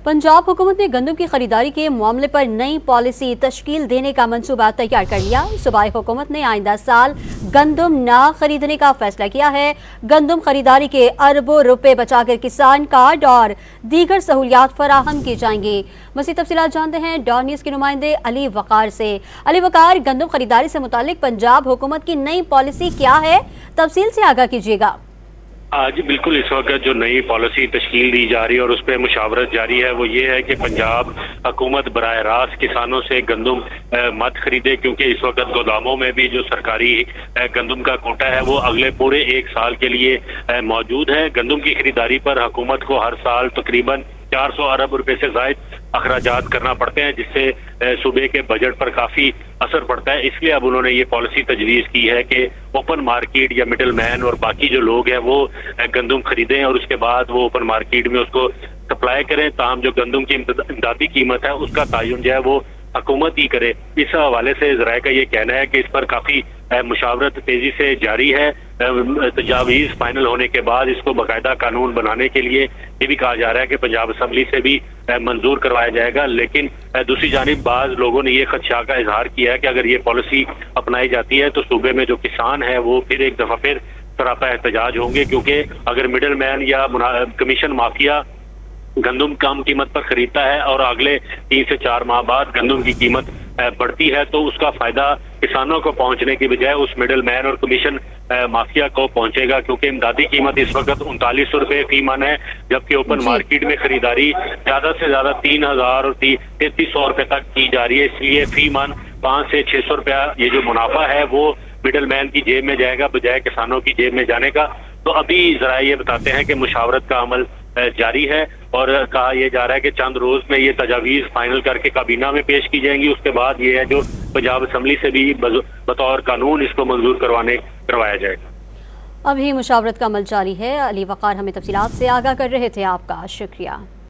पंजाब हुकूमत ने गंदम की खरीदारी के मामले पर नई पॉलिसी तश्कील देने का मंसूबा तैयार कर लिया। सूबाई हुकूमत ने आइंदा साल गंदम ना खरीदने का फैसला किया है। गंदम खरीदारी के अरबों रुपए बचाकर किसान कार्ड और दीगर सहूलियात फराहम की जाएंगी। मज़ीद तफसीलात जानते हैं डॉन न्यूज़ के नुमाइंदे अली वकार से। अली वकार, गंदम खरीदारी से मुतालिक पंजाब हुकूमत की नई पॉलिसी क्या है, तफसील से आगाह कीजिएगा। जी बिल्कुल, इस वक्त जो नई पॉलिसी तश्कील दी जा रही है और उस पर मुशावरत जारी है वो ये है कि पंजाब हुकूमत बराह रास्त किसानों से गंदम मत खरीदे, क्योंकि इस वक्त गोदामों में भी जो सरकारी गंदम का कोटा है वो अगले पूरे एक साल के लिए मौजूद है। गंदम की खरीदारी पर हुकूमत को हर साल तकरीबन 400 अरब रुपए से ज़ायद अखराजात करना पड़ते हैं, जिससे सूबे के बजट पर काफ़ी असर पड़ता है। इसलिए अब उन्होंने ये पॉलिसी तजवीज़ की है कि ओपन मार्केट या मिडल मैन और बाकी जो लोग हैं वो गंदम खरीदें और उसके बाद वो ओपन मार्केट में उसको सप्लाई करें। ताहम जो गंदम की इमदादी कीमत है उसका तयन जो है वो हुकूमत ही करे। इस हवाले से ज़राए का ये कहना है कि इस पर काफ़ी मुशावरत तेजी से जारी है। तजावीज़ फाइनल होने के बाद इसको बाकायदा कानून बनाने के लिए ये भी कहा जा रहा है कि पंजाब असम्बली से भी मंजूर करवाया जाएगा। लेकिन दूसरी जानिब बाज़ लोगों ने ये खदशा का इजहार किया है कि अगर ये पॉलिसी अपनाई जाती है तो सूबे में जो किसान है वो फिर एक दफ़ा फिर सरापा एहतजाज होंगे, क्योंकि अगर मिडल मैन या कमीशन माफिया गंदम कम कीमत पर खरीदता है और अगले 3 से 4 माह बाद गंदम की कीमत बढ़ती है तो उसका फायदा किसानों को पहुंचने की बजाय उस मिडल मैन और कमीशन माफिया को पहुंचेगा, क्योंकि इमदादी कीमत इस वक्त 3900 रुपए फी मन है, जबकि ओपन मार्केट में खरीदारी ज्यादा से ज्यादा 3000 और 3300 रुपए तक की जा रही है। इसलिए फी मन 500 से 600 रुपया ये जो मुनाफा है वो मिडल मैन की जेब में जाएगा बजाय किसानों की जेब में जाने का। तो अभी जरा ये बताते हैं कि मुशावरत का अमल जारी है और कहा यह जा रहा है कि चंद रोज में ये तजावीज़ फाइनल करके काबीना में पेश की जाएंगी। उसके बाद ये है जो पंजाब असम्बली से भी बतौर कानून इसको मंजूर करवाया जाएगा। अभी मुशावरत का अमल जारी है। अली वकार हमें तफसीलात से आगाह कर रहे थे, आपका शुक्रिया।